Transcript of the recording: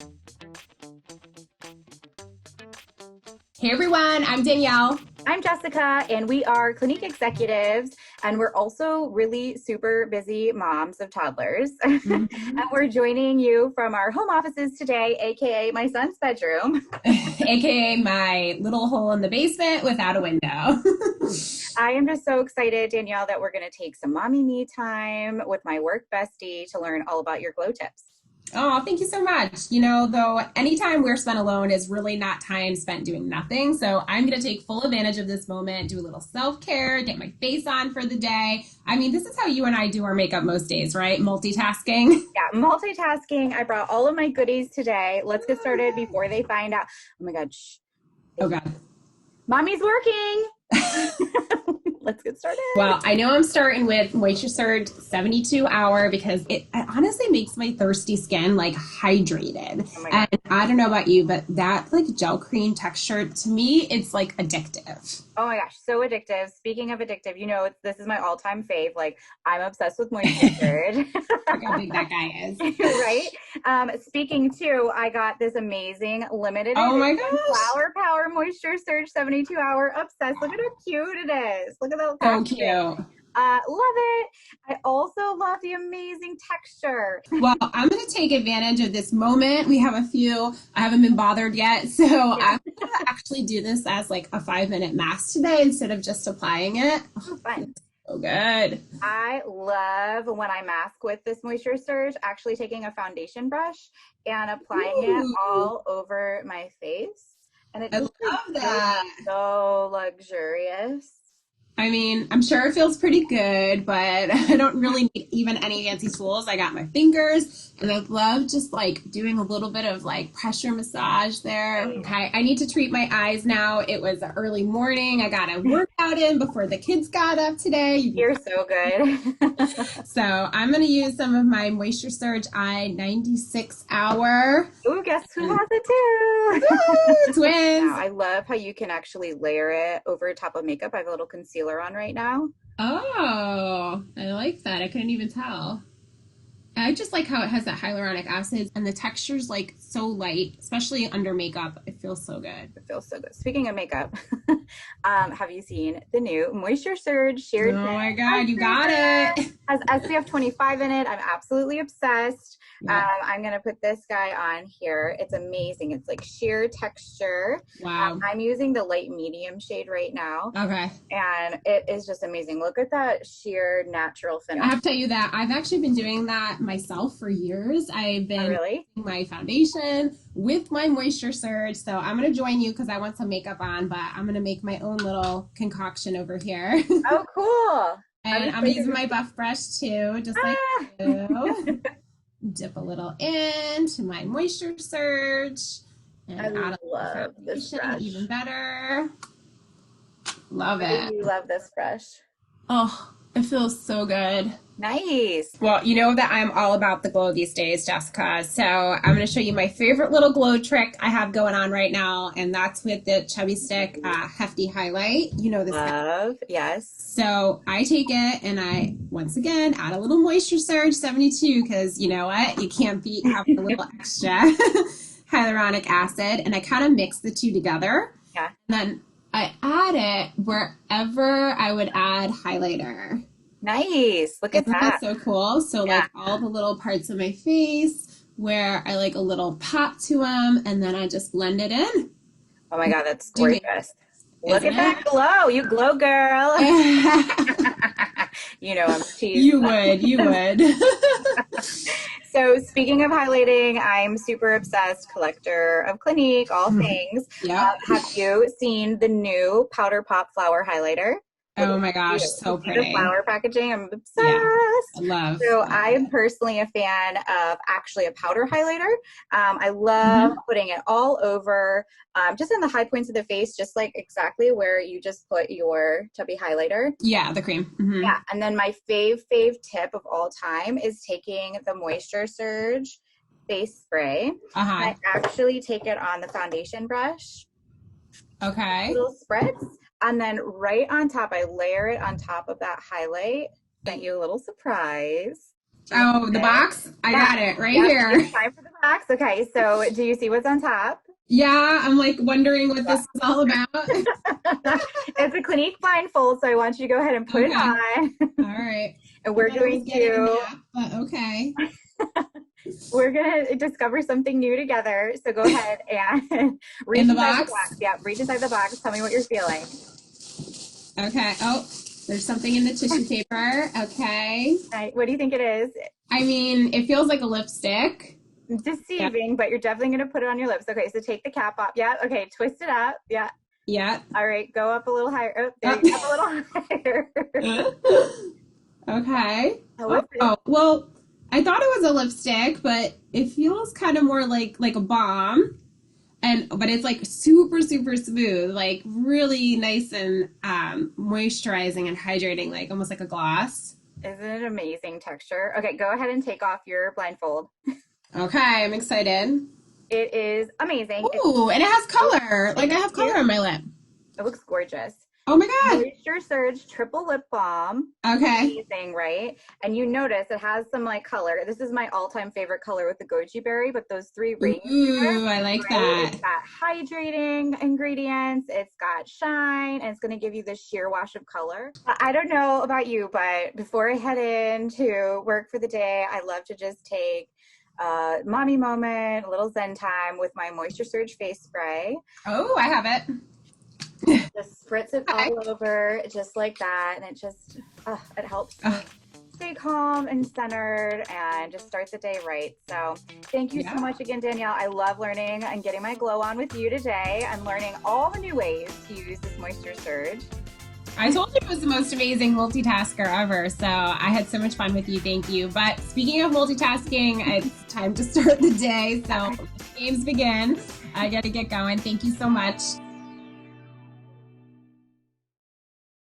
Hey everyone, I'm Danielle. I'm Jessica, and we are Clinique executives, and we're also really super busy moms of toddlers. And Mhm. we're joining you from our home offices today, aka my son's bedroom. AKA my little hole in the basement without a window. I am just so excited, Danielle, that we're going to take some mommy me time with my work bestie to learn all about your glow tips. Oh, thank you so much. You know, though, anytime we're spent alone is really not time spent doing nothing. So I'm going to take full advantage of this moment, do a little self care, get my face on for the day. I mean, this is how you and I do our makeup most days, right? Multitasking. Yeah, multitasking. I brought all of my goodies today. Let's get started before they find out. Oh my God, shh. Oh, God. Mommy's working. Let's get started. Well, I know I'm starting with Moisture Surge 72 hour because it honestly makes my thirsty skin like hydrated. Oh my God. And I don't know about you, but that like gel cream texture to me, it's like addictive. Oh my gosh, so addictive. Speaking of addictive, this is my all-time fave. Like, I'm obsessed with Moisture Surge. Look how big that guy is. Right? Speaking too, I got this amazing limited Oh my edition gosh. Flower Power Moisture Surge 72 hour obsessed. Look at how cute it is. Look at the So packaging. cute. Love it. I also love the amazing texture. Well, I'm going to take advantage of this moment. We have a few, I haven't been bothered yet. So Yeah, I'm going to actually do this as like a 5 minute mask today instead of just applying it. Oh, so fun. it's so good. I love when I mask with this Moisture Surge, actually taking a foundation brush and applying it Ooh, all over my face. And it I just like love feels that. so luxurious. I mean, I'm sure it feels pretty good, but I don't really need even any fancy tools. I got my fingers, and I love just like doing a little bit of like pressure massage there. Okay, I need to treat my eyes now. It was an early morning. I got a workout in before the kids got up today. You can You're so good. So I'm going to use some of my Moisture Surge Eye 96 hour. Ooh, guess who And, has it woo, too? Now, twins. I love how you can actually layer it over top of makeup. I have a little concealer on right now. Oh, I like that. I couldn't even tell. I just like how it has that hyaluronic acid and the texture's like so light, especially under makeup. It feels so good. It feels so good. Speaking of makeup, have you seen the new Moisture Surge Oh Sheer Tint my God, you got Hydrator? it. Has SPF 25 in it. I'm absolutely obsessed. Yeah. I'm gonna put this guy on here. It's amazing. It's like sheer texture. Wow. I'm using the light medium shade right now, Okay. and it is just amazing. Look at that sheer natural I finish. have to tell you that I've actually been doing that myself for years. I've Oh, been really? using my foundation with my Moisture Surge. So I'm going to join you because I want some makeup on, but I'm going to make my own little concoction over here. Oh, cool. I'm And I'm excited using to my see. buff brush too, just like Ah! you. Dip a little into my Moisture Surge and I add a little love this foundation, even brush. better. Love I it. really love this brush. Oh, it feels so good. Nice. Well, you know that I'm all about the glow these days, Jessica. So I'm going to show you my favorite little glow trick I have going on right now, and that's with the Chubby Stick Hefty Highlight. You know this guy. Love. Yes. So I take it and I, once again, add a little Moisture Surge 72 because you know what? You can't beat having a little extra hyaluronic acid. And I kind of mix the two together. Yeah. And then I add it wherever I would add highlighter. Nice. Look at Isn't that that. so cool? So Yeah. like all the little parts of my face where I like a little pop to them, and then I just blend it in. Oh my God, that's Doing, gorgeous. Look isn't at that glow. You glow, girl. it? I'm teased. You would, you would. So speaking of highlighting, I'm super obsessed collector of Clinique, all things. Yep. Have you seen the new Powder Pop Flower Highlighter? Look Oh at my you. gosh, You so see the pretty. flower packaging? I'm Yeah, I obsessed. So love I'm it. personally a fan of actually a powder highlighter. I love Hmm. putting it all over, just in the high points of the face, just like exactly where you just put your chubby highlighter. Yeah, the cream. Hmm. Yeah, and then my fave tip of all time is taking the Moisture Surge face spray. Uh-huh. I actually take it on the foundation brush, Okay. little spritz, and then right on top, I layer it on top of that highlight. Sent you a little surprise. Oh, the box? I got it right here. It's time for the box. Okay, so do you see what's on top? Yeah, I'm like wondering what this is all about. It's a Clinique blindfold, so I want you to go ahead and put it on. All right. And we're going to but okay. we're gonna discover something new together. So go ahead and reach inside the box. Yeah, reach inside the box. Tell me what you're feeling. Okay. Oh, there's something in the tissue paper. Okay. Right. What do you think it is? I mean, it feels like a lipstick. Deceiving, but you're definitely going to put it on your lips. Okay, so take the cap off. Yeah, okay, twist it up. Yeah. Yeah. All right, go up a little higher. Oh, there you go, up a little higher. Okay. Oh, well, I thought it was a lipstick, but it feels kind of more like a balm. But it's like super, super smooth, like really nice and moisturizing and hydrating, like almost like a gloss. Isn't it amazing texture? Okay, go ahead and take off your blindfold. Okay, I'm excited. It is amazing. Ooh, and it has color. Like I have color on my lip. It looks gorgeous. Oh my God. Moisture Surge Triple Lip Balm. Okay. Amazing, right? And you notice it has some like color. This is my all-time favorite color with the goji berry, but those three rings. Ooh, I like that. It's got hydrating ingredients, it's got shine, and it's going to give you this sheer wash of color. I don't know about you, but before I head into work for the day, I love to just take a mommy moment, a little zen time with my Moisture Surge face spray. Oh, I have it. Just spritz it all over just like that, and it just it helps stay calm and centered and just start the day right. So thank you so much again, Danielle. I love learning and getting my glow on with you today and learning all the new ways to use this Moisture Surge. I told you it was the most amazing multitasker ever, so I had so much fun with you. Thank you. But speaking of multitasking, it's time to start the day, so games begin. I gotta get going. Thank you so much.